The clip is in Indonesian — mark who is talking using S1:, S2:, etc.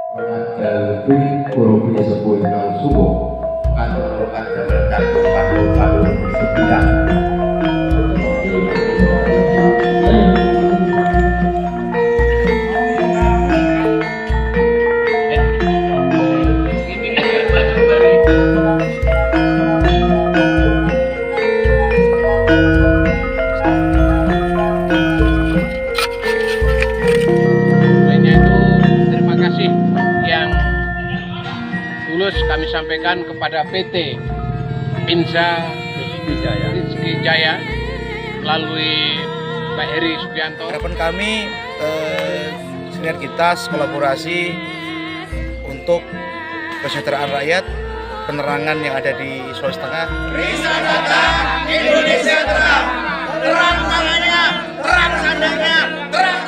S1: Dari Provinsi Sepuh Nang Subo, kantor jatuh kantor bersedia.
S2: Kami sampaikan kepada PT Pinza Rizky Jaya melalui Pak Heri Subianto.
S3: Harapan kami sinergitas kolaborasi untuk kesejahteraan rakyat, penerangan yang ada di Sulawesi Tengah.
S4: Bisa datang Indonesia terang, terang tangannya, terang sandangnya, terang